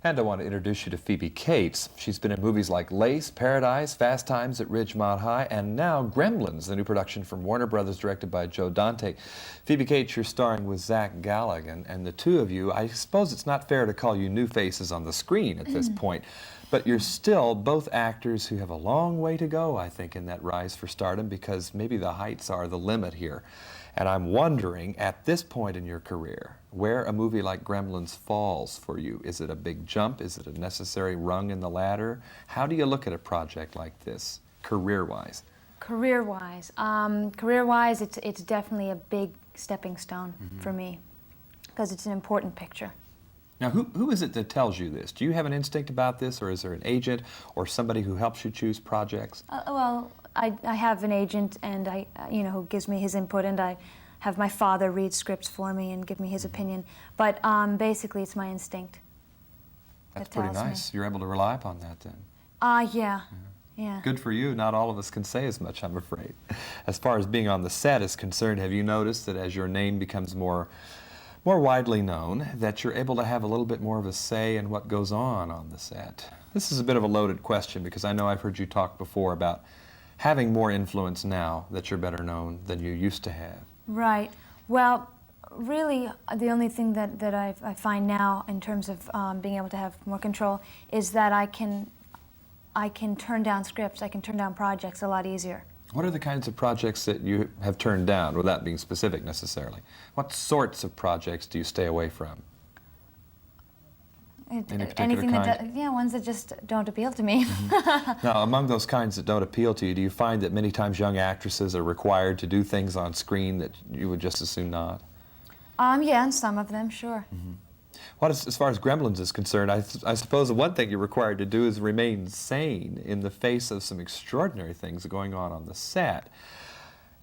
And I want to introduce you to Phoebe Cates. She's been in movies like Lace, Paradise, Fast Times at Ridgemont High, and now Gremlins, the new production from Warner Brothers directed by Joe Dante. Phoebe Cates, you're starring with Zach Galligan, and the two of you, I suppose it's not fair to call you new faces on the screen at this point, but you're still both actors who have a long way to go, I think, in that rise for stardom, because maybe the heights are the limit here. And I'm wondering, at this point in your career, where a movie like Gremlins falls for you. Is it a big jump? Is it a necessary rung in the ladder? How do you look at a project like this, career-wise? Career-wise, it's definitely a big stepping stone for me, because it's an important picture. Now, who is it that tells you this? Do you have an instinct about this, or is there an agent or somebody who helps you choose projects? Well, I have an agent, and who gives me his input, and I have my father read scripts for me and give me his opinion. But basically, it's my instinct. That's pretty nice. You're able to rely upon that, then. Yeah. Good for you. Not all of us can say as much, I'm afraid. As far as being on the set is concerned, have you noticed that as your name becomes more widely known, that you're able to have a little bit more of a say in what goes on the set? This is a bit of a loaded question, because I know I've heard you talk before about having more influence now that you're better known than you used to have. Right. Well, really, the only thing that I find now in terms of being able to have more control is that I can turn down scripts, I can turn down projects a lot easier. What are the kinds of projects that you have turned down, without being specific necessarily? What sorts of projects do you stay away from? Anything that, ones that just don't appeal to me. Now, among those kinds that don't appeal to you, do you find that many times young actresses are required to do things on screen that you would just as soon not? Yeah, and some of them, sure. As far as Gremlins is concerned, I suppose the one thing you're required to do is remain sane in the face of some extraordinary things going on the set.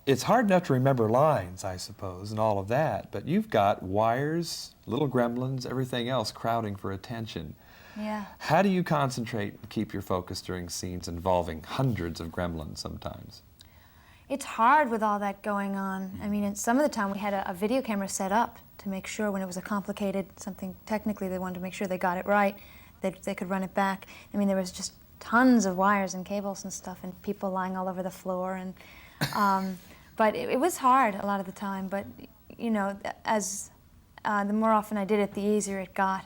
It's hard enough to remember lines, I suppose, and all of that, but you've got wires, little gremlins, everything else crowding for attention. Yeah. How do you concentrate and keep your focus during scenes involving hundreds of gremlins sometimes? It's hard with all that going on. I mean, some of the time we had a video camera set up to make sure when it was a complicated something technically, they wanted to make sure they got it right, that they could run it back. I mean, there was just tons of wires and cables and stuff, and people lying all over the floor, and but it was hard a lot of the time. But as the more often I did it, the easier it got.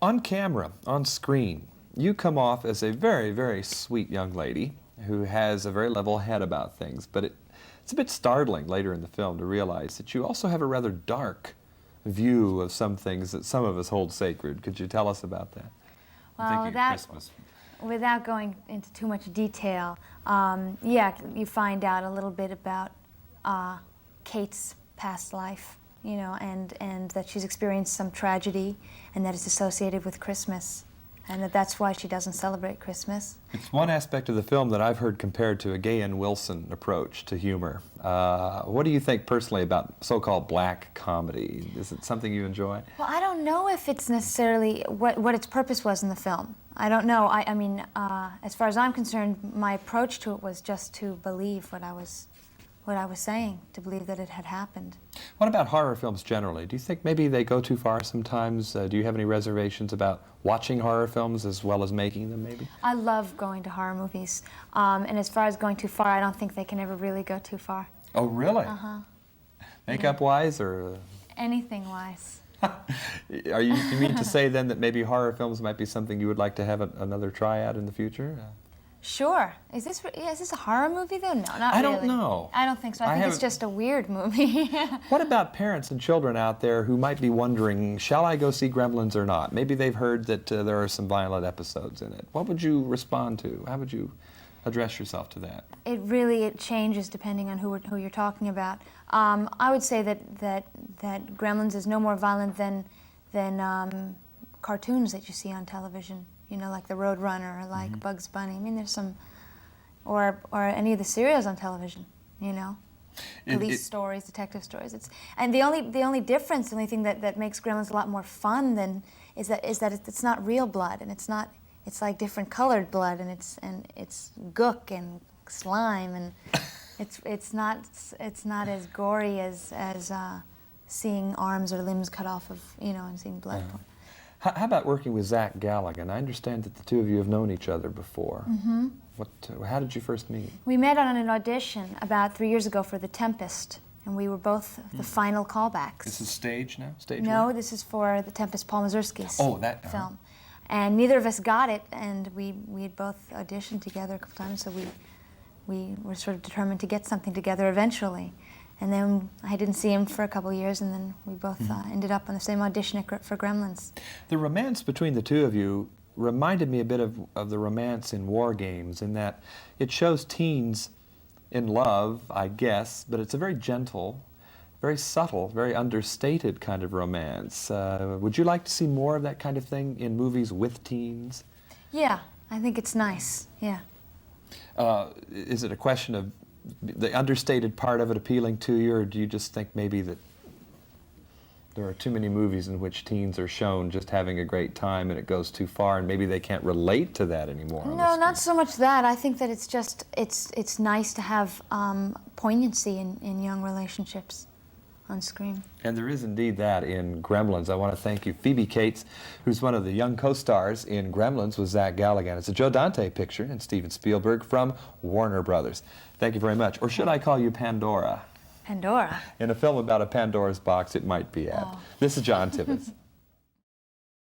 On camera, on screen, you come off as a very, very sweet young lady who has a very level head about things, but it's a bit startling later in the film to realize that you also have a rather dark view of some things that some of us hold sacred. Could you tell us about that? Well, without going into too much detail, yeah, you find out a little bit about Kate's past life, and that she's experienced some tragedy, and that it's associated with Christmas, and that's why she doesn't celebrate Christmas. It's one aspect of the film that I've heard compared to a Gay and Wilson approach to humor. What do you think personally about so-called black comedy? Is it something you enjoy? Well, I don't know if it's necessarily what its purpose was in the film. I don't know. I mean, as far as I'm concerned, my approach to it was just to believe what I was saying, to believe that it had happened. What about horror films generally? Do you think maybe they go too far sometimes? Do you have any reservations about watching horror films as well as making them, maybe? I love going to horror movies. And as far as going too far, I don't think they can ever really go too far. Oh, really? Uh-huh. Makeup-wise, or? Anything-wise. You mean to say, then, that maybe horror films might be something you would like to have another try at in the future? Sure. Is this a horror movie, though? No, not really. I don't know. I don't think so. I think it's just a weird movie. What about parents and children out there who might be wondering, shall I go see Gremlins or not? Maybe they've heard that there are some violent episodes in it. What would you respond to? How would you address yourself to that? It changes depending on who you're talking about. I would say that Gremlins is no more violent than cartoons that you see on television. Like the Roadrunner, or like Bugs Bunny. I mean, there's some, or any of the serials on television. Police stories, detective stories. And the only difference, the only thing that makes Gremlins a lot more fun is that it's not real blood, and it's like different colored blood, and it's gook and slime, and it's not as gory as seeing arms or limbs cut off of and seeing blood. How about working with Zach Galligan? I understand that the two of you have known each other before. Mm-hmm. How did you first meet? We met on an audition about 3 years ago for The Tempest, and we were both the final callbacks. This is stage now? Stage No, work? this is for The Tempest, Paul Mazursky's film. And neither of us got it, and we had both auditioned together a couple times, so we were sort of determined to get something together eventually. And then I didn't see him for a couple of years, and then we both ended up on the same audition for Gremlins. The romance between the two of you reminded me a bit of the romance in War Games, in that it shows teens in love, I guess, but it's a very gentle, very subtle, very understated kind of romance. Would you like to see more of that kind of thing in movies with teens? Yeah, I think it's nice, yeah. Is it a question of the understated part of it appealing to you, or do you just think maybe that there are too many movies in which teens are shown just having a great time and it goes too far and maybe they can't relate to that anymore? No, not so much that. I think that it's just, it's nice to have poignancy in young relationships on screen. And there is indeed that in Gremlins. I want to thank you, Phoebe Cates, who's one of the young co-stars in Gremlins with Zach Galligan. It's a Joe Dante picture and Steven Spielberg from Warner Brothers. Thank you very much. Or should I call you Pandora? Pandora. In a film about a Pandora's box, it might be at. Oh. This is John Tibbetts.